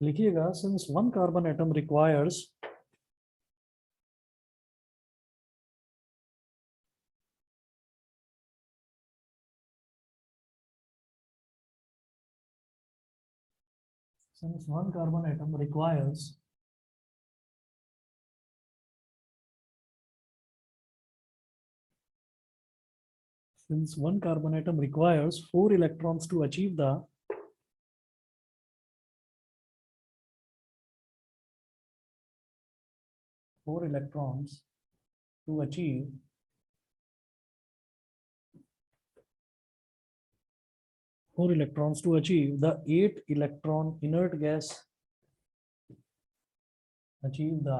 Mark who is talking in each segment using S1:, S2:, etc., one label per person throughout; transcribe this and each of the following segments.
S1: लिखिएगा since one carbon atom requires since one carbon atom requires since one carbon atom requires 4 electrons to achieve the four electrons to achieve the 8 electron inert gas achieve the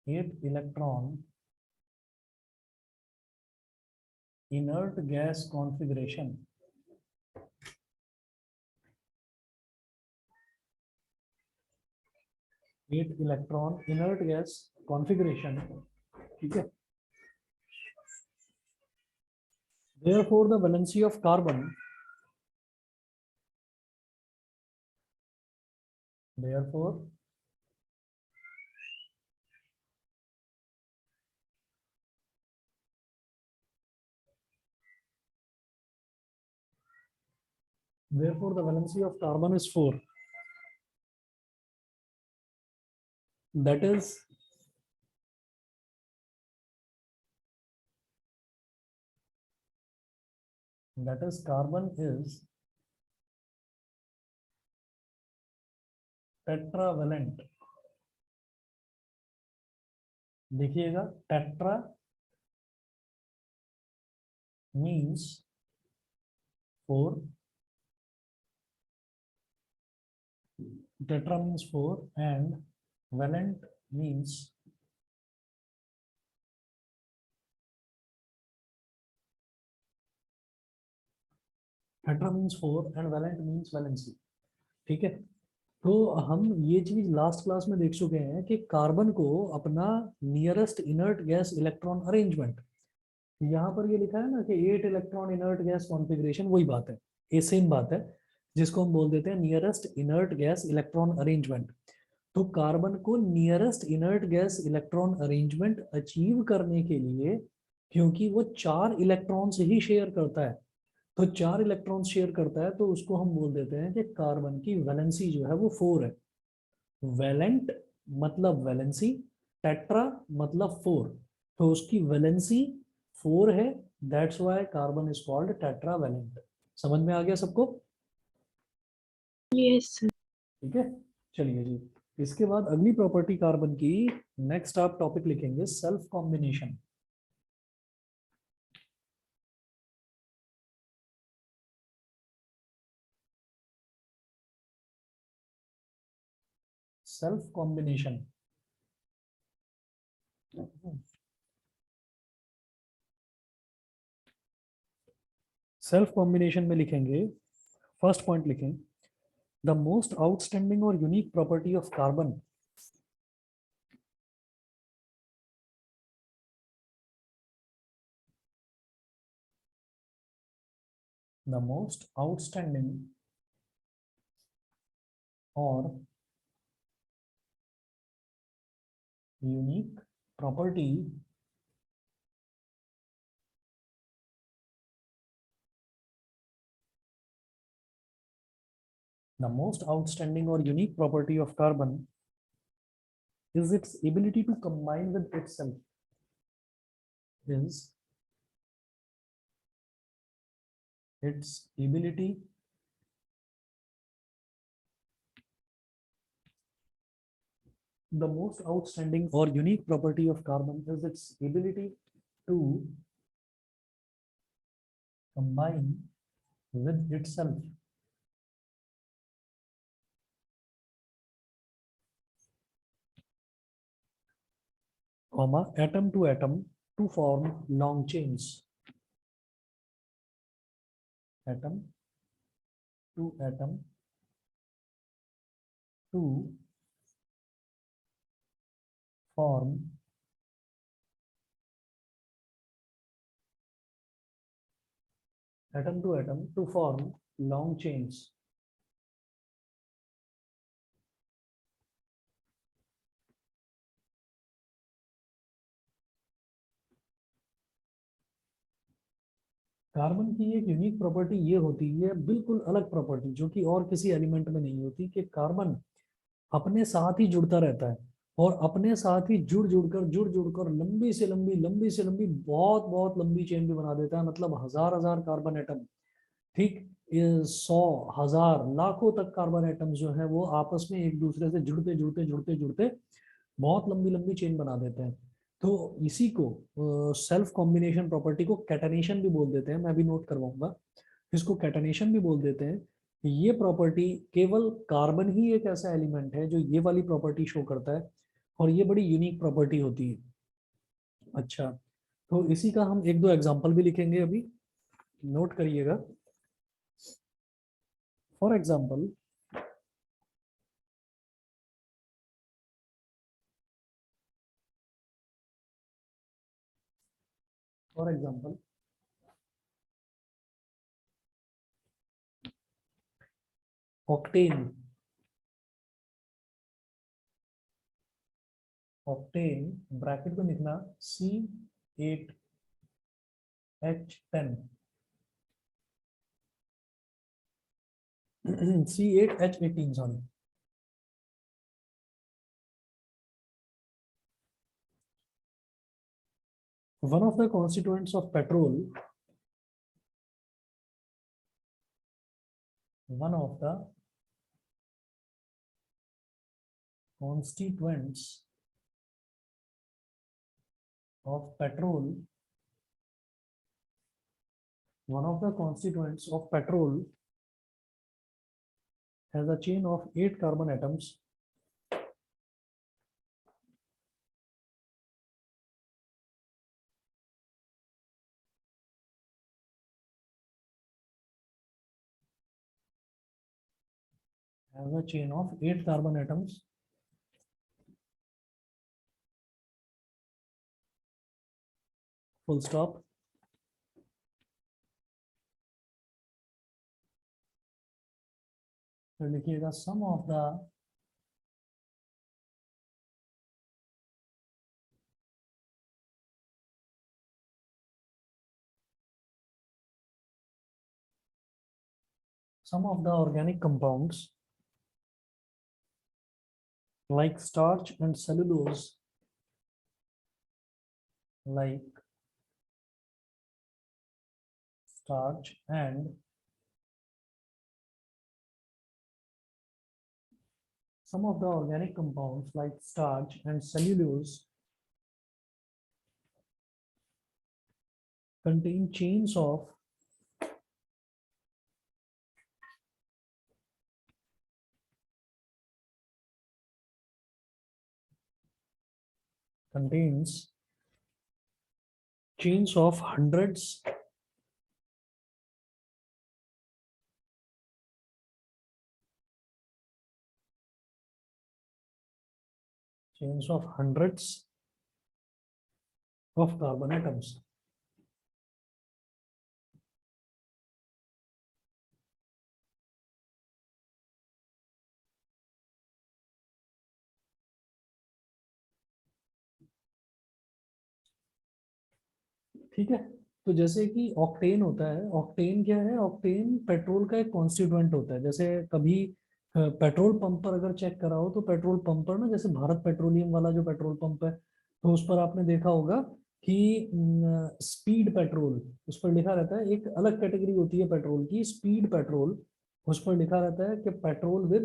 S1: 8 electron inert gas configuration. Eight electron inert gas configuration. ठीक है. Therefore, the valency of carbon. Therefore, the valency of carbon is 4. That is carbon is tetravalent. देखिएगा tetra means 4. Tetra means 4 and valent means tetra means 4 and valent means valency. ठीक है. तो हम ये चीज last class में देख चुके हैं कि कार्बन को अपना nearest inert gas electron arrangement, यहाँ पर ये लिखा है ना कि 8 इलेक्ट्रॉन इनर्ट गैस कॉन्फ़िगरेशन, वही बात है, ये सेम बात है जिसको हम बोल देते हैं nearest inert gas electron arrangement. तो कार्बन को nearest inert gas electron arrangement achieve करने के लिए, क्योंकि वो 4 इलेक्ट्रॉन से ही शेयर करता है, तो 4 इलेक्ट्रॉन शेयर करता है, तो उसको हम बोल देते हैं कि कार्बन की वैलेंसी जो है वो 4 है. वैलेंट मतलब वैलेंसी, टेट्रा मतलब 4, तो उसकी वैलेंसी 4 है. That's why carbon is called tetravalent. समझ में आ गया सबको?
S2: Yes sir.
S1: ठीक है, चलिए जी. इसके बाद अगली प्रॉपर्टी कार्बन की, नेक्स्ट आप टॉपिक लिखेंगे self combination. Self combination. Self combination में लिखेंगे, फर्स्ट पॉइंट लिखें, द मोस्ट आउटस्टैंडिंग और unique property of carbon the most outstanding or unique property of carbon is its ability to combine with itself. Is its ability the most outstanding or unique property of carbon is its ability to combine with itself. Comma, atom to form long chains. Atom to form atom to form long chains. Carbon की एक unique property ये होती है, बिल्कुल अलग property, जो कि और किसी एलिमेंट में नहीं होती, कि कार्बन अपने साथ ही जुड़ता रहता है और अपने साथ ही जुड़ जुड़कर लंबी से लंबी बहुत बहुत लंबी चेन भी बना देता है। मतलब हजार हजार कार्बन एटम, ठीक, ये 100 1000 लाखों तक कार्बन एटम जो है वो आपस में एक दूसरे से जुड़ते बहुत लंबी लंबी चेन बना देते हैं। तो इसी को सेल्फ कॉम्बिनेशन प्रॉपर्टी को कैटनेशन भी बोल देते हैं, मैं भी नोट करवाऊंगा, इसको कैटनेशन भी बोल देते हैं। ये प्रॉपर्टी केवल कार्बन ही एक ऐसा एलिमेंट है जो ये वाली प्रॉपर्टी शो करता है, और ये बड़ी यूनिक प्रॉपर्टी होती है। अच्छा, तो इसी का हम एक दो एग्जांपल भी लिखेंगे अभी, नोट करिएगा। For example, for example octane, octane bracket में लिखना C8H10, C8H18, sorry. One of the constituents of petrol, one of the constituents of petrol, one of the constituents of petrol has a chain of 8 carbon atoms. Has a chain of 8 carbon atoms. Full stop. फिर लिखिएगा some of the organic compounds like starch and cellulose, like starch and some of the organic compounds like starch and cellulose contain chains of contains chains of hundreds of carbon atoms. ठीक है, तो जैसे कि octane होता है, octane क्या है, octane petrol का एक कॉन्स्टिट्यूएंट होता है। जैसे कभी पेट्रोल पंप पर अगर चेक करा हो, तो पेट्रोल पंप पर ना, जैसे भारत पेट्रोलियम वाला जो पेट्रोल पंप है, तो उस पर आपने देखा होगा कि स्पीड पेट्रोल उस पर लिखा रहता है। एक अलग कैटेगरी होती है पेट्रोल की, स्पीड पेट्रोल, उस पर लिखा रहता है कि petrol with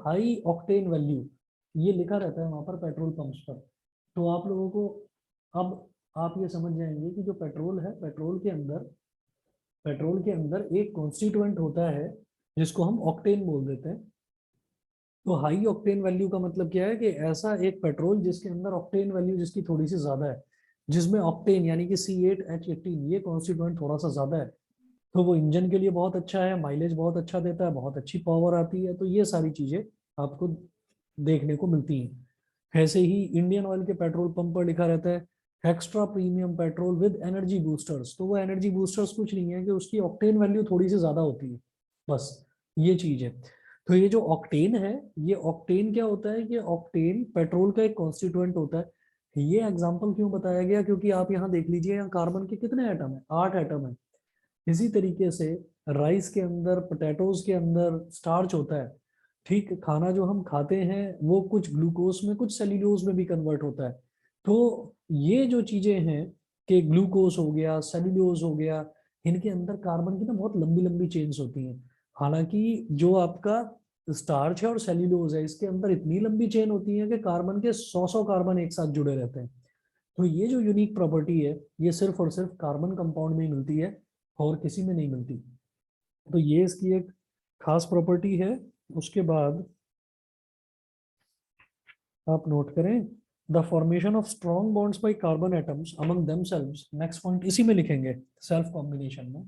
S1: high octane value, ये लिखा रहता है वहां पर पेट्रोल पंप्स पर। तो आप लोगों को अब आप ये समझ जाएंगे कि जो पेट्रोल है, पेट्रोल के अंदर एक कॉन्स्टिट्यूएंट होता है जिसको हम ऑक्टेन बोल देते हैं। तो हाई ऑक्टेन वैल्यू का मतलब क्या है, कि ऐसा एक पेट्रोल जिसके अंदर ऑक्टेन वैल्यू जिसकी थोड़ी सी ज्यादा है, जिसमें ऑक्टेन यानी कि C8H18 ये कॉन्स्टिट्यूएंट थोड़ा सा ज्यादा है, तो वो इंजन के लिए बहुत अच्छा है, माइलेज बहुत अच्छा देता है, बहुत अच्छी पावर आती है। तो ये सारी चीजें आपको देखने को मिलती हैं। ऐसे ही इंडियन ऑयल के पेट्रोल पंप पर लिखा रहता है extra premium petrol with energy boosters, तो वो एनर्जी बूस्टर्स कुछ नहीं है कि उसकी ऑक्टेन वैल्यू थोड़ी सी ज्यादा होती है, बस ये चीज है। तो ये जो ऑक्टेन है, ये ऑक्टेन क्या होता है, ये ऑक्टेन पेट्रोल का एक कॉन्स्टिट्यूएंट होता है। ये एग्जांपल क्यों बताया गया, क्योंकि आप यहाँ देख लीजिए, यहाँ कार्बन के कितने एटम है, 8 एटम है। इसी तरीके से राइस के अंदर, पोटैटोज के अंदर स्टार्च होता है। ठीक, खाना जो हम खाते हैं वो कुछ ग्लूकोज में, कुछ सेल्यूलोज में भी कन्वर्ट होता है। तो ये जो चीजें हैं कि ग्लूकोज हो गया, सेल्यूलोज हो गया, इनके अंदर कार्बन की ना बहुत लंबी लंबी चेन्स होती हैं। हालांकि जो आपका स्टार्च है और सेल्यूलोज है, इसके अंदर इतनी लंबी चेन होती है कि कार्बन के 100 कार्बन एक साथ जुड़े रहते हैं। तो ये जो यूनिक प्रॉपर्टी है, ये सिर्फ और सिर्फ कार्बन कंपाउंड में ही मिलती है, और किसी में नहीं मिलती। तो ये इसकी एक खास प्रॉपर्टी है। उसके बाद आप नोट करें, the formation of strong bonds by carbon atoms among themselves, next point इसी में लिखेंगे, सेल्फ कॉम्बिनेशन में।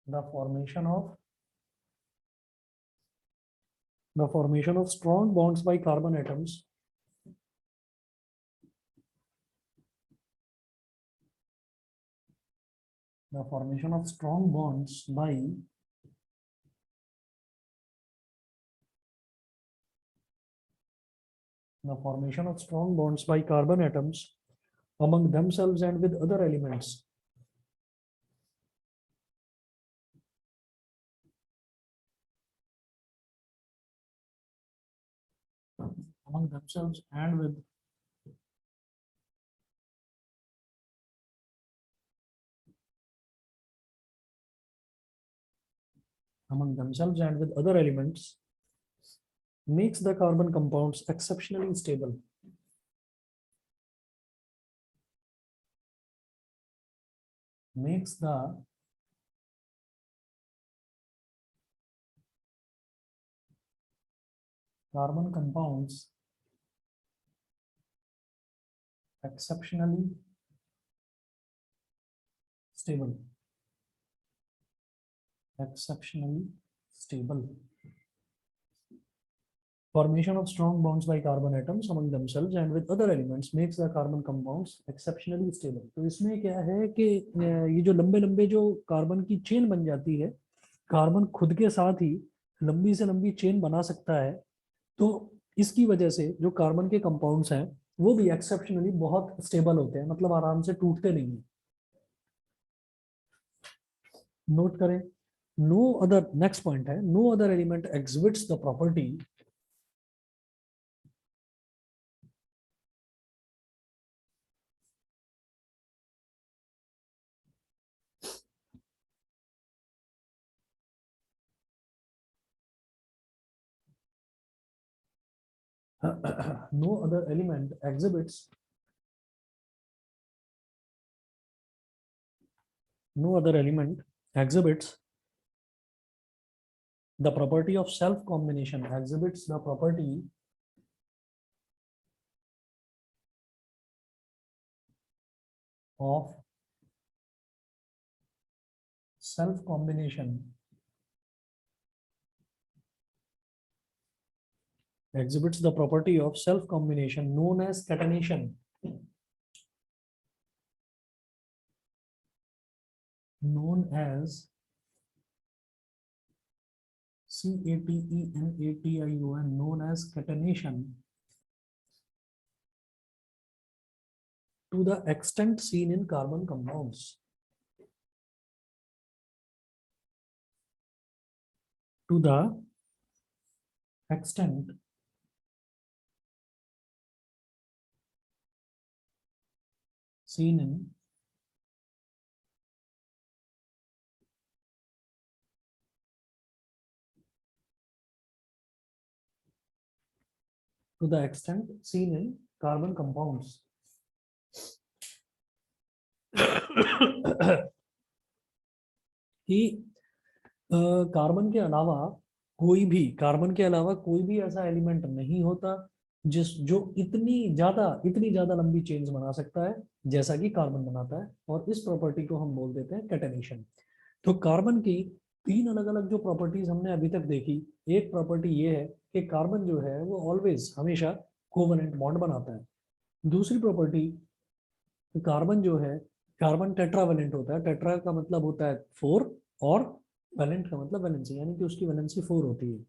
S1: The formation of strong bonds by carbon atoms the formation of strong bonds by carbon atoms among themselves and with other elements. Among themselves and with other elements makes the carbon compounds exceptionally stable. Makes the carbon compounds exceptionally stable. Exceptionally stable. Formation of strong bonds by carbon atoms among themselves and with other elements makes the carbon compounds exceptionally stable. तो इसमें क्या है कि ये जो लंबे लंबे जो कार्बन की चेन बन जाती है, कार्बन खुद के साथ ही लंबी से लंबी चेन बना सकता है। तो इसकी वजह से जो कार्बन के कंपाउंड्स हैं वो भी एक्सेप्शनली बहुत स्टेबल होते हैं, मतलब आराम से टूटते नहीं है। नोट करें, नो अदर, नेक्स्ट पॉइंट है, no other element exhibits the property no other element exhibits the property of self combination, exhibits the property of self combination, exhibits the property of self combination known as catenation, known as catenation, known as catenation, to the extent seen in carbon compounds, to the extent seen in carbon compounds. कि carbon के अलावा कोई भी ऐसा element नहीं होता जो इतनी ज्यादा लंबी चेन्स बना सकता है जैसा कि कार्बन बनाता है, और इस प्रॉपर्टी को हम बोल देते हैं कैटेनेशन। तो कार्बन की तीन अलग अलग जो प्रॉपर्टीज हमने अभी तक देखी, एक प्रॉपर्टी ये है कि कार्बन जो है वो ऑलवेज हमेशा कोवलेंट बॉन्ड बनाता है। दूसरी प्रॉपर्टी, कार्बन जो है, कार्बन टेट्रावेलेंट होता है। टेट्रा का मतलब होता है फोर, और वैलेंट का मतलब वैलेंसी, यानी कि उसकी वैलेंसी फोर होती है।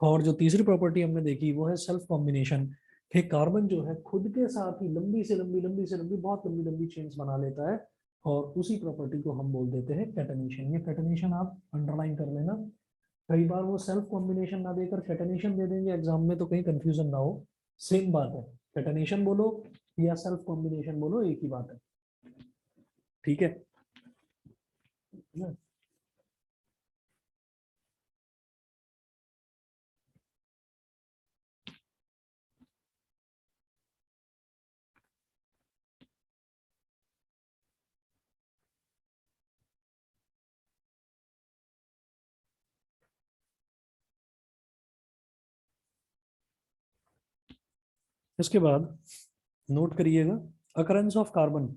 S1: और जो तीसरी प्रॉपर्टी हमने देखी वो है सेल्फ कॉम्बिनेशन, कि कार्बन जो है खुद के साथ ही लंबी से लंबी बहुत लंबी लंबी चेन्स बना लेता है, और उसी प्रॉपर्टी को हम बोल देते हैं कैटेनेशन। ये कैटेनेशन आप अंडरलाइन कर लेना। कई बार वो सेल्फ कॉम्बिनेशन ना देकर कैटेनेशन दे देंगे एग्जाम में, तो कहीं कंफ्यूजन ना हो। सेम बात है, कैटेनेशन बोलो या सेल्फ कॉम्बिनेशन बोलो, एक ही बात है। ठीक है। इसके बाद नोट करिएगा occurrence of carbon.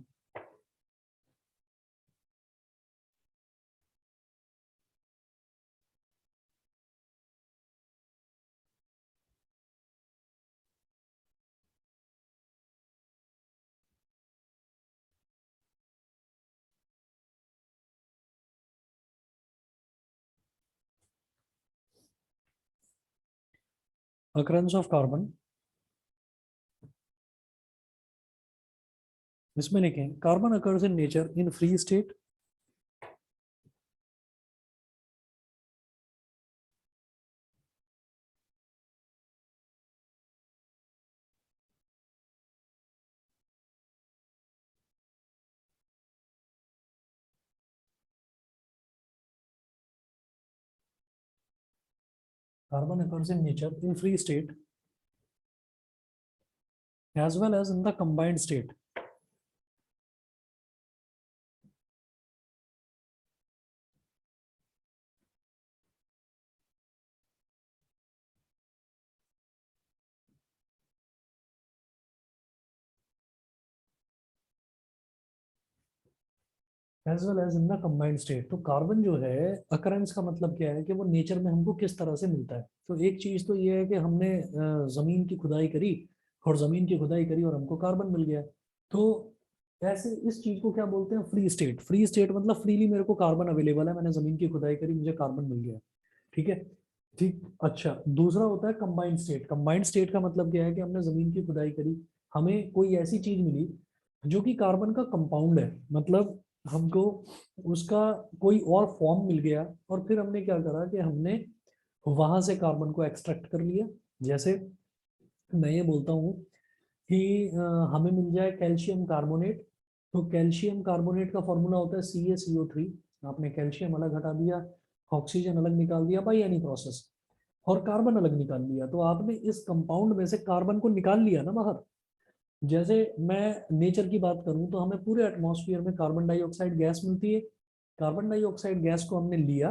S1: occurrence of carbon, इसमें लिखें carbon occurs in nature in free state, carbon occurs in nature in free state as well as in the combined state. As well as in the combined state. तो carbon जो है, occurrence का मतलब क्या है कि वो नेचर में हमको किस तरह से मिलता है। तो एक चीज तो ये है कि हमने जमीन की खुदाई करी, और जमीन की खुदाई करी और हमको कार्बन मिल गया। तो ऐसे इस चीज को क्या बोलते हैं, फ्री स्टेट। फ्री स्टेट मतलब फ्रीली मेरे को कार्बन अवेलेबल है, मैंने जमीन की खुदाई करी, मुझे कार्बन मिल गया। ठीक है। ठीक, अच्छा, दूसरा होता है कंबाइंड स्टेट। कंबाइंड स्टेट का मतलब क्या है कि हमने जमीन की खुदाई करी, हमें कोई ऐसी चीज मिली जो कि कार्बन का कंपाउंड है, मतलब हमको उसका कोई और फॉर्म मिल गया, और फिर हमने क्या करा कि हमने वहां से कार्बन को एक्सट्रैक्ट कर लिया। जैसे मैं ये बोलता हूँ कि हमें मिल जाए कैल्शियम कार्बोनेट, तो कैल्शियम कार्बोनेट का फॉर्मूला होता है CaCO3। आपने कैल्शियम अलग हटा दिया, ऑक्सीजन अलग निकाल दिया बाई एनी प्रोसेस, और कार्बन अलग निकाल लिया, तो आपने इस कंपाउंड में से कार्बन को निकाल लिया ना बाहर। जैसे मैं नेचर की बात करूं तो हमें पूरे एटमॉस्फेयर में कार्बन डाइऑक्साइड गैस मिलती है। कार्बन डाइऑक्साइड गैस को हमने लिया,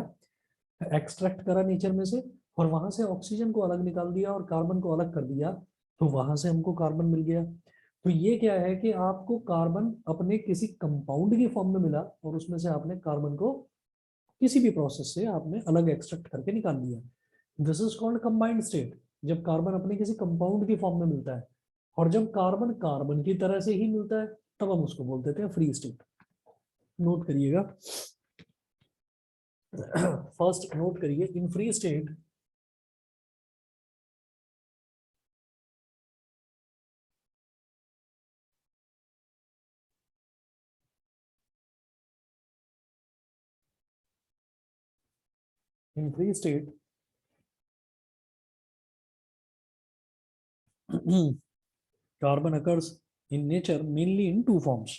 S1: एक्सट्रैक्ट करा नेचर में से, और वहां से ऑक्सीजन को अलग निकाल दिया और कार्बन को अलग कर दिया, तो वहां से हमको कार्बन मिल गया। तो ये क्या है कि आपको कार्बन अपने किसी कंपाउंड की फॉर्म में मिला, और उसमें से आपने कार्बन को किसी भी प्रोसेस से आपने अलग एक्सट्रैक्ट करके निकाल लिया। This is called combined state, जब कार्बन अपने किसी कंपाउंड की फॉर्म में मिलता है। और जब कार्बन कार्बन की तरह से ही मिलता है, तब हम उसको बोल देते हैं फ्री स्टेट। नोट करिएगा, फर्स्ट नोट करिए, in free state in free state carbon occurs in nature mainly in two forms.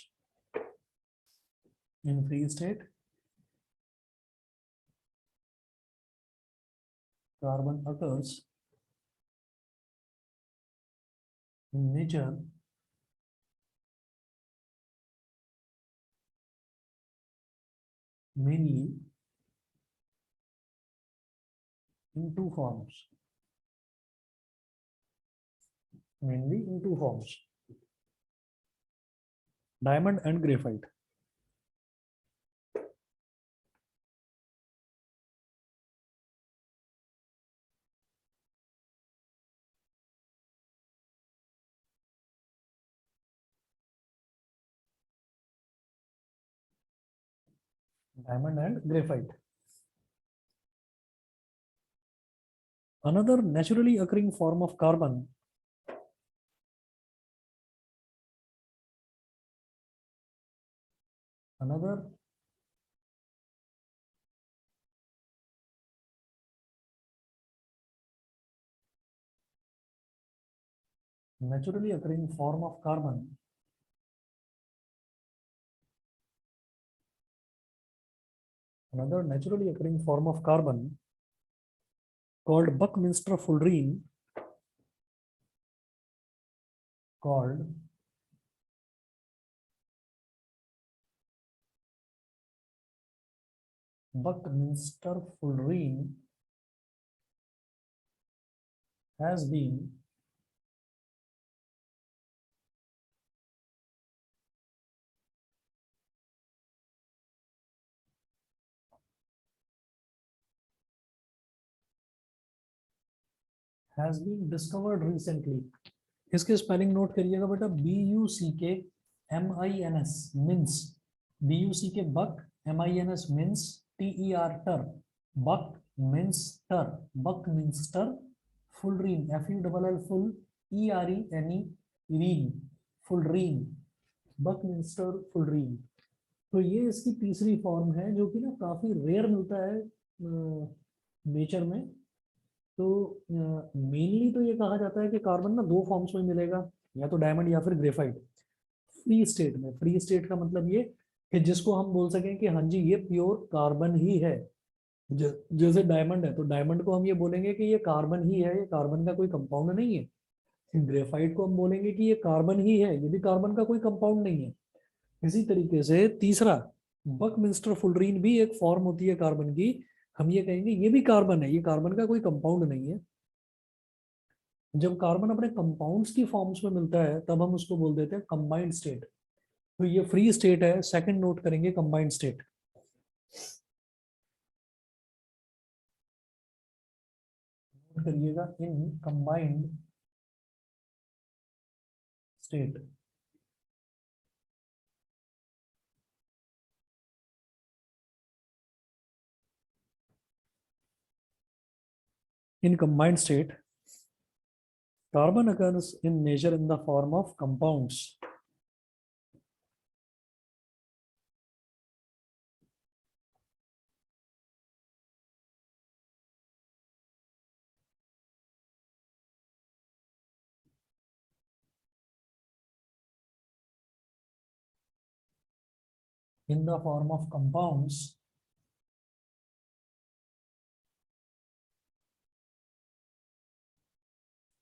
S1: In free state, carbon occurs in nature mainly in two forms. Mainly in two forms. Diamond and graphite. diamond and graphite. Another naturally occurring form of carbon another naturally occurring form of carbon another naturally occurring form of carbon called Buckminster fullerene called Buckminster fullerene has been discovered recently. इसके spelling note करिएगा बेटा, BUCK MINS, BUCK buck, MINS mins, TER ter, buckminsterfullerene, FULL full, ERENE erene, fullerene, buckminsterfullerene. तो ये इसकी तीसरी form है जो कि ना काफी रेयर मिलता है नेचर में। तो मेनली तो ये कहा जाता है कि कार्बन ना दो फॉर्म्स में मिलेगा, या तो डायमंड या फिर ग्रेफाइट, फ्री स्टेट में। फ्री स्टेट का मतलब ये कि जिसको हम बोल सकें कि हाँ जी ये प्योर कार्बन ही है। जैसे डायमंड है तो डायमंड को हम ये बोलेंगे कि ये कार्बन ही है, ये कार्बन का कोई कंपाउंड नहीं है। ग्रेफाइट को हम बोलेंगे कि ये कार्बन ही है, ये भी कार्बन का कोई कंपाउंड नहीं है। इसी तरीके से तीसरा बकमिंस्टर फुलरीन भी एक फॉर्म होती है कार्बन की, हम ये कहेंगे ये भी कार्बन है, ये कार्बन का कोई कंपाउंड नहीं है। जब कार्बन अपने कंपाउंड्स की फॉर्म्स में मिलता है तब हम उसको बोल देते हैं कंबाइंड स्टेट। तो ये फ्री स्टेट है, सेकंड नोट करेंगे कंबाइंड स्टेट। नोट करिएगा in combined state. In combined state, carbon occurs in nature in the form of compounds.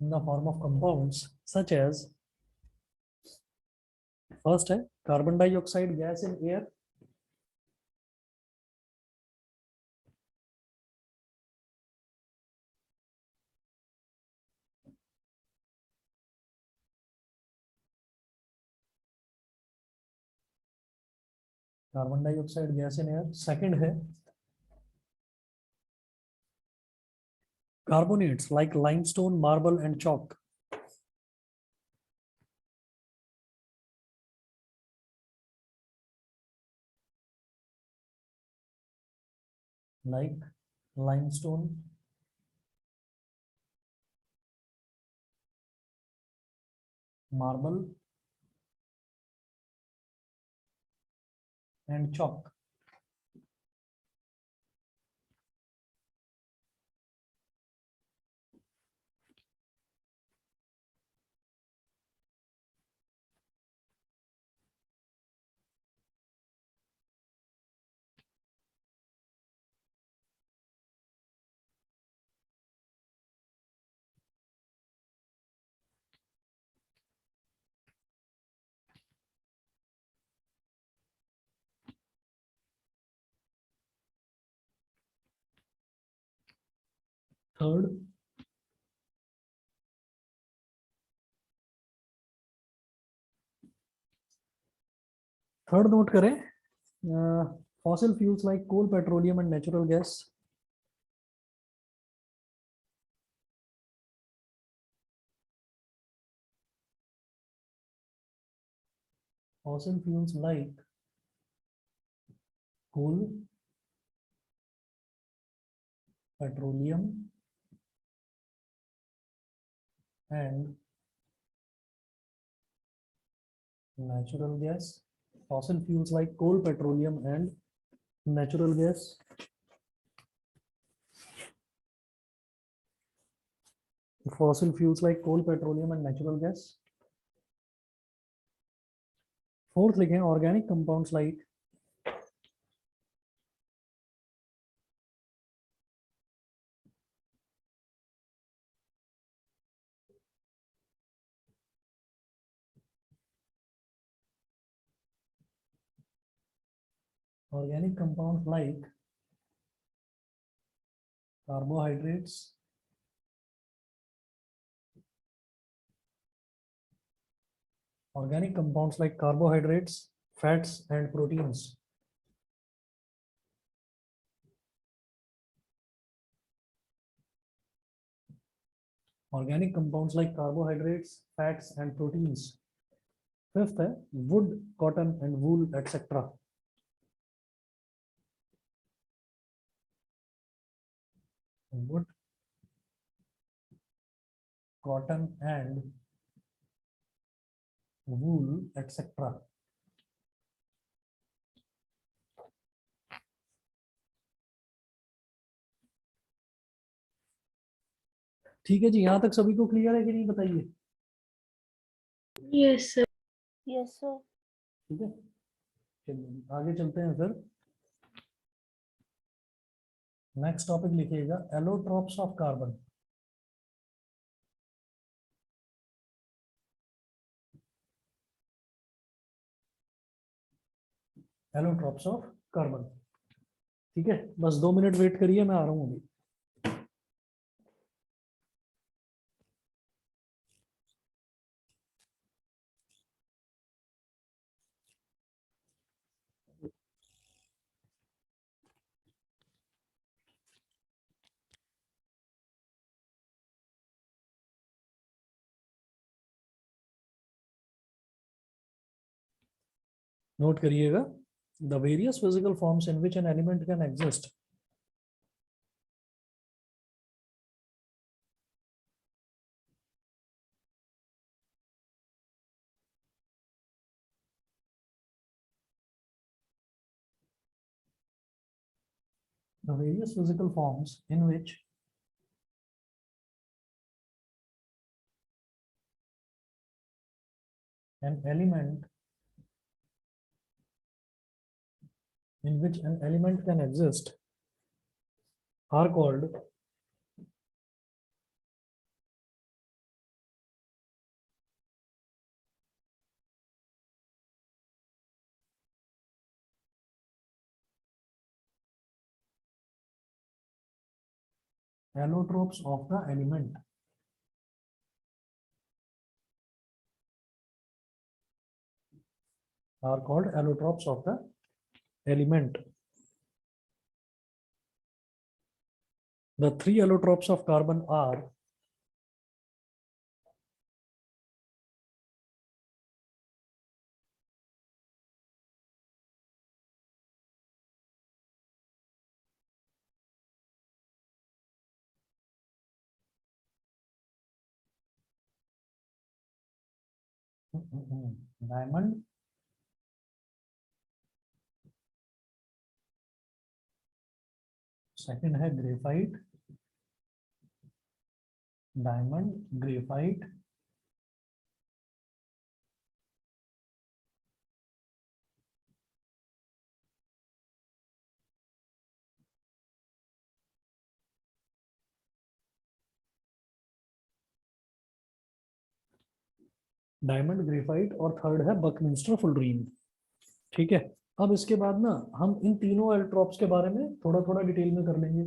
S1: In the form of compounds, such as, first है carbon dioxide gas in air, carbon dioxide gas in air. Second है carbonates like limestone, marble and chalk, like limestone, marble and chalk. Third note करें, fossil fuels like coal, petroleum and natural gas. Fossil fuels like coal, petroleum and natural gas. Fossil fuels like coal, petroleum and natural gas. Fossil fuels like coal, petroleum and natural gas. Fourth लिखें organic compounds like carbohydrates, organic compounds like carbohydrates, fats and proteins. Organic compounds like carbohydrates, fats and proteins. Fifth है wood, cotton and wool etc. Wood, cotton and wool etc. ठीक है जी, यहाँ तक सभी को clear है कि नहीं बताइए?
S2: Yes sir.
S3: Yes sir.
S1: ठीक है, चलिए आगे चलते हैं फिर। नेक्स्ट टॉपिक लिखिएगा allotropes of carbon. Allotropes of carbon. ठीक है, बस 2 मिनट वेट करिए, मैं आ रहा हूँ अभी। नोट करिएगा the various physical forms in which an element can exist. The various physical forms in which an element can exist are called allotropes of the element. Are called allotropes of the element. The three allotropes of carbon are diamond, second है graphite, diamond, graphite, diamond, graphite और third है Buckminster fullerene. ठीक है, अब इसके बाद ना हम इन तीनों एलोट्रॉप्स के बारे में थोड़ा थोड़ा डिटेल में कर लेंगे।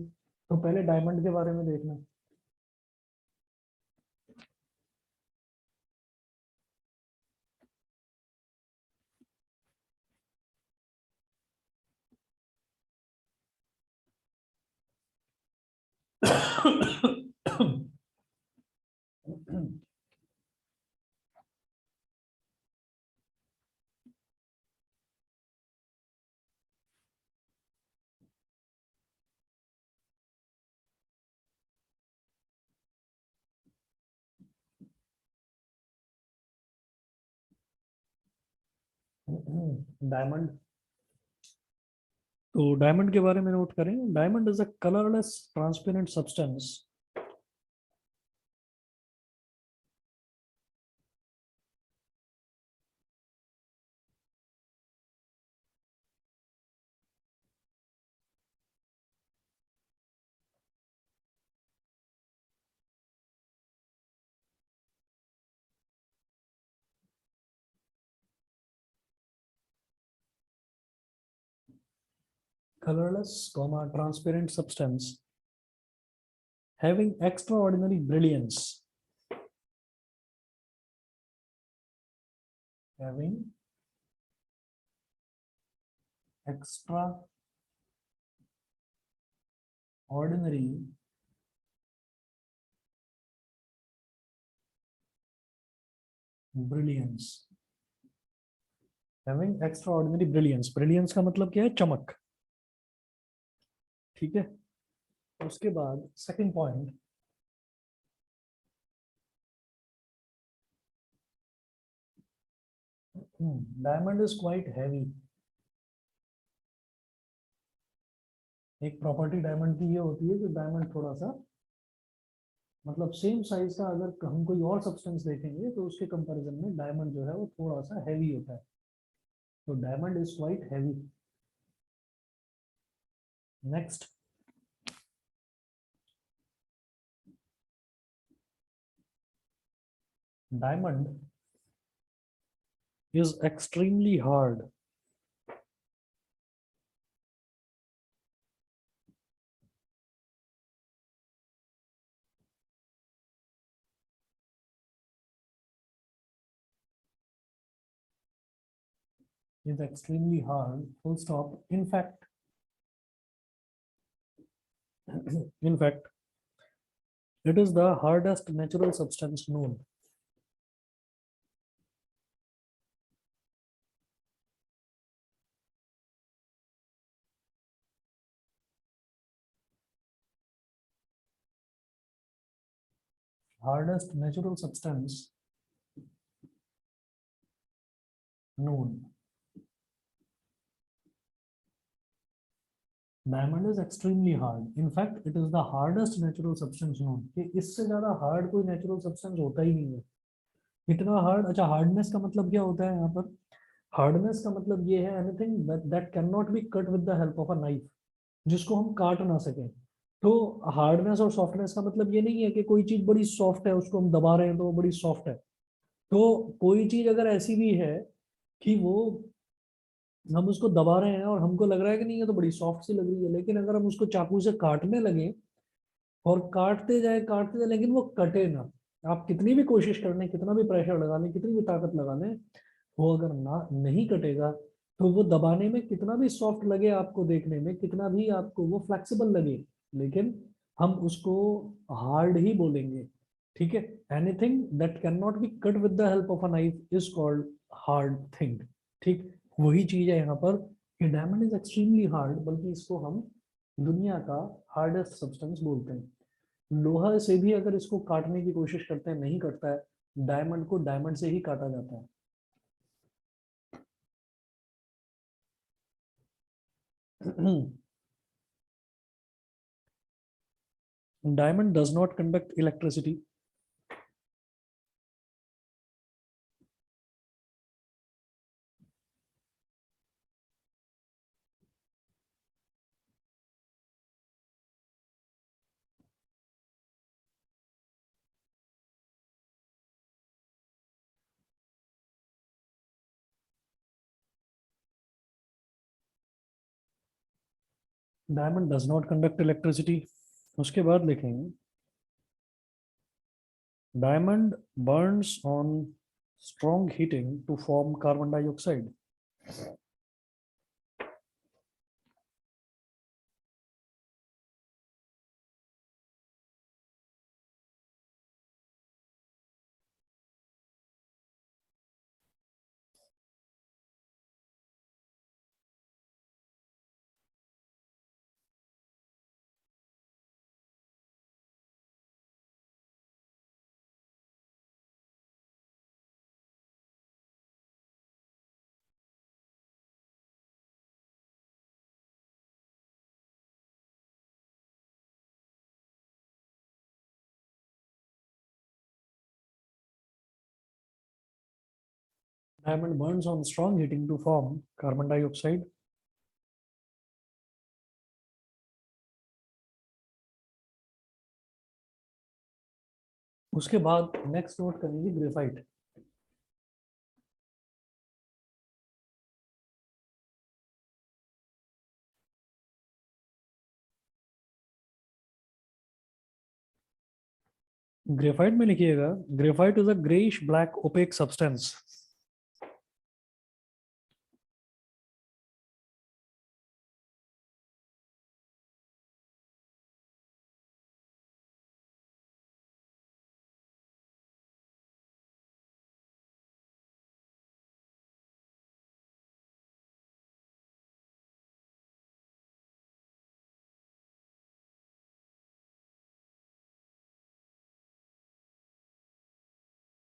S1: तो पहले डायमंड के बारे में देखना। डायमंड, तो डायमंड के बारे में नोट करें। Diamond is a colourless transparent substance colorless, transparent substance having extraordinary brilliance, having extraordinary brilliance, having extraordinary brilliance, brilliance का मतलब क्या है? चमक। ठीक है, उसके बाद second point, diamond is quite heavy. एक प्रॉपर्टी डायमंड की ये होती है कि डायमंड थोड़ा सा, मतलब सेम साइज का अगर हम कोई और सब्सटेंस देखेंगे तो उसके कंपैरिजन में डायमंड जो है वो थोड़ा सा हैवी होता है। तो diamond is quite heavy. Next, diamond is extremely hard. Is extremely hard, full stop. In fact, it is the hardest natural substance known. Hardest natural substance known. Diamond is extremely hard. In fact, it is the hardest natural substance known. कि इससे ज्यादा hard कोई natural substance होता ही नहीं है। इतना hard. अच्छा, hardness का मतलब क्या होता है यहाँ पर? हार्डनेस का मतलब ये है anything that can not be cut with the help of a knife, जिसको हम काट ना सकें। तो हार्डनेस और सॉफ्टनेस का मतलब ये नहीं है कि कोई चीज बड़ी सॉफ्ट है उसको हम दबा रहे हैं तो वो बड़ी सॉफ्ट है। तो कोई चीज अगर ऐसी भी है कि वो हम उसको दबा रहे हैं और हमको लग रहा है कि नहीं ये तो बड़ी सॉफ्ट सी लग रही है, लेकिन अगर हम उसको चाकू से काटने लगे और काटते जाए लेकिन वो कटे ना, आप कितनी भी कोशिश कर लें, कितना भी प्रेशर लगा लें, कितनी भी ताकत लगा लें, वो अगर ना नहीं कटेगा तो वो दबाने में कितना भी सॉफ्ट लगे, आपको देखने में कितना भी आपको वो फ्लेक्सिबल लगे, लेकिन हम उसको हार्ड ही बोलेंगे। ठीक है, anything that can not be cut with the help of a knife is called hard thing. ठीक, वही चीज है यहाँ पर कि डायमंड इज एक्सट्रीमली हार्ड, बल्कि इसको हम दुनिया का हार्डेस्ट सब्सटेंस बोलते हैं। लोहा से भी अगर इसको काटने की कोशिश करते हैं नहीं कटता है, डायमंड को डायमंड से ही काटा जाता है। Diamond does not conduct electricity. Diamond does not conduct electricity. उसके बाद लिखेंगे diamond burns on strong heating to form carbon dioxide. Diamond burns on strong heating to form carbon dioxide. उसके बाद नेक्स्ट नोट करेंगे ग्रेफाइट। ग्रेफाइट में लिखिएगा, graphite is a greyish black opaque substance.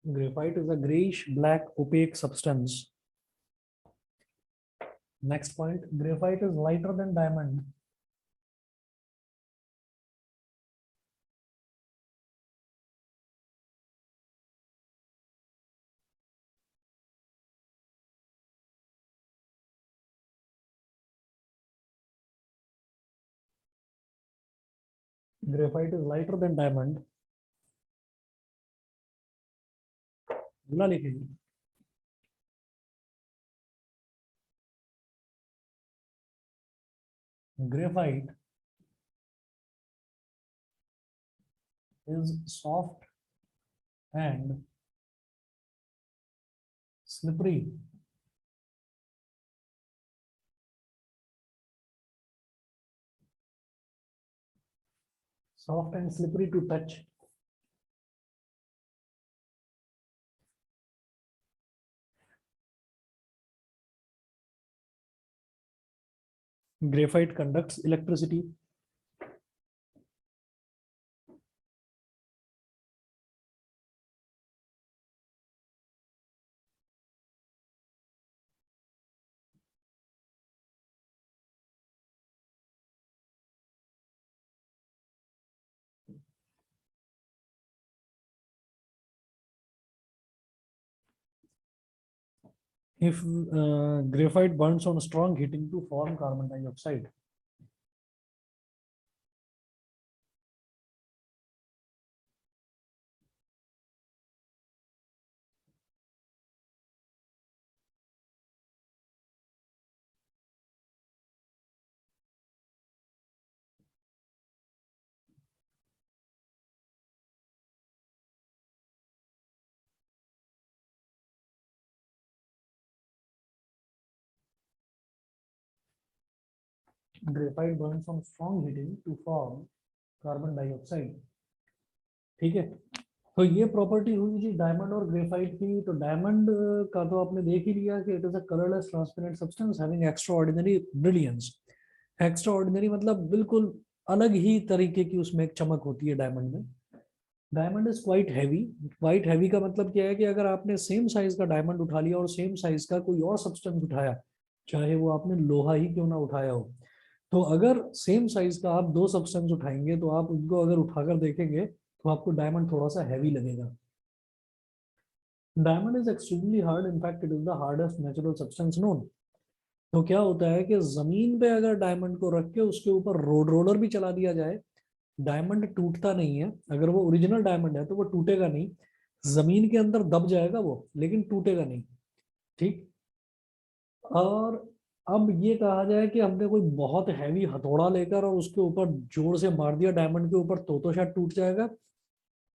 S1: Graphite is a grayish black opaque substance. Next point, graphite is lighter than diamond. Graphite is lighter than diamond. बोला लिखेंगे। Graphite is soft and slippery. Soft and slippery to touch. Graphite conducts electricity. If graphite burns on strong heating to form carbon dioxide. Graphite burns on strong heating to form carbon dioxide. ठीक है, तो ये property हुई जी diamond और graphite की। तो diamond का तो आपने देख ही लिया कि it is a colourless transparent substance having extra ordinary brilliance. Extra ordinary मतलब बिल्कुल अलग ही तरीके की उसमें एक चमक होती है डायमंड में। Diamond is quite heavy. Quite heavy का मतलब क्या है कि अगर आपने सेम साइज का डायमंड उठा लिया और सेम साइज का कोई और सब्सटेंस उठाया, चाहे वो आपने लोहा ही क्यों ना उठाया हो, तो अगर सेम साइज का आप दो सब्सटेंस उठाएंगे तो आप उनको अगर उठाकर देखेंगे तो आपको डायमंड थोड़ा सा हैवी लगेगा। Diamond is extremely hard, in fact it is the hardest natural substance known. तो क्या होता है कि जमीन पे अगर डायमंड को रख के उसके ऊपर रोड रोलर भी चला दिया जाए, डायमंड टूटता नहीं है। अगर वो ओरिजिनल डायमंड है तो वो टूटेगा नहीं, जमीन के अंदर दब जाएगा वो, लेकिन टूटेगा नहीं। ठीक। और अब ये कहा जाए कि हमने कोई बहुत हैवी हथौड़ा लेकर और उसके ऊपर जोर से मार दिया डायमंड के ऊपर तो शायद टूट जाएगा।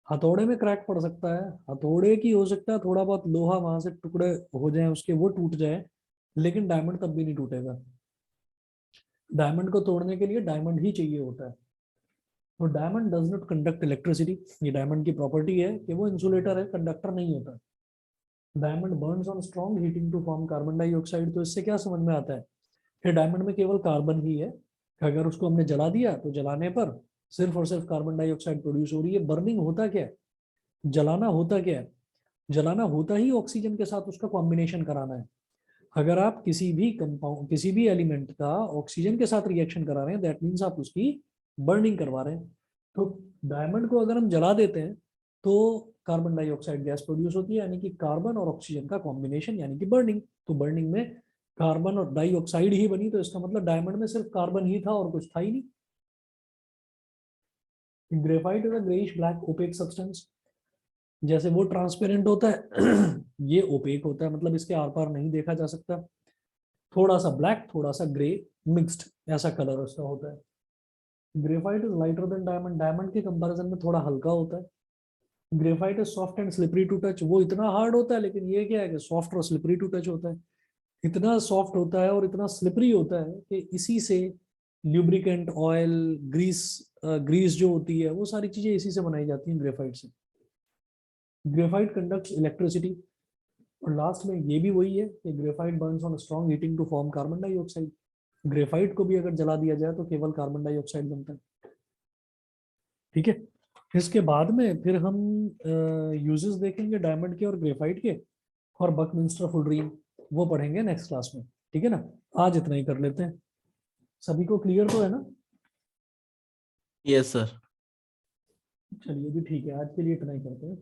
S1: हथौड़े में क्रैक पड़ सकता है, हथौड़े की हो सकता है थोड़ा बहुत लोहा वहां से टुकड़े हो जाए उसके, वो टूट जाए, लेकिन डायमंड तब भी नहीं टूटेगा। डायमंड को तोड़ने के लिए डायमंड ही चाहिए होता है। तो diamond does not conduct electricity. ये डायमंड की प्रॉपर्टी है कि वो इंसुलेटर है, कंडक्टर नहीं होता। Diamond burns on strong heating to form carbon dioxide. तो इससे क्या समझ में आता है कि डायमंड में केवल कार्बन ही है। अगर उसको हमने जला दिया तो जलाने पर सिर्फ और सिर्फ कार्बन डाइऑक्साइड प्रोड्यूस हो रही है। बर्निंग होता क्या है, जलाना होता क्या है? जलाना होता ही ऑक्सीजन के साथ उसका कॉम्बिनेशन कराना है। अगर आप किसी भी कंपाउंड, किसी भी एलिमेंट का ऑक्सीजन के साथ रिएक्शन करा रहे हैं, दैट मीन्स आप उसकी बर्निंग करवा रहे हैं। तो डायमंड को अगर हम जला देते हैं तो कार्बन डाइऑक्साइड गैस प्रोड्यूस होती है, यानी कि कार्बन और ऑक्सीजन का कॉम्बिनेशन, यानी कि बर्निंग। तो बर्निंग में कार्बन और डाइऑक्साइड ही बनी, तो इसका मतलब डायमंड में सिर्फ कार्बन ही था और कुछ था ही नहीं। Graphite is a greyish black opaque substance. जैसे वो ट्रांसपेरेंट होता है ये ओपेक होता है, मतलब इसके आर पार नहीं देखा जा सकता। थोड़ा सा ब्लैक, थोड़ा सा ग्रे मिक्स्ड, ऐसा कलर उसका होता है। Graphite is lighter than diamond, diamond के कंपैरिजन में थोड़ा हल्का होता है। Graphite is soft and slippery to touch, वो इतना हार्ड होता है लेकिन ये क्या है कि सॉफ्ट और स्लिपरी टू टच होता है। इतना सॉफ्ट होता है और इतना स्लिपरी होता है कि इसी से ल्यूब्रिकेंट, ऑयल, ग्रीस, ग्रीस जो होती है वो सारी चीजें इसी से बनाई जाती हैं, ग्रेफाइट से। Graphite conducts electricity. और लास्ट में ये भी वही है कि graphite burns on strong heating to form carbon dioxide. Graphite को भी अगर जला दिया जाए तो केवल कार्बन डाइऑक्साइड बनता है। ठीक है, इसके बाद में फिर हम यूजेस देखेंगे डायमंड के और ग्रेफाइट के, और बकमिंस्टर फुलरीन वो पढ़ेंगे नेक्स्ट क्लास में। ठीक है ना, आज इतना ही कर लेते हैं। सभी को क्लियर तो है ना?
S2: Yes sir.
S1: चलिए भी ठीक है, आज के लिए इतना ही करते हैं।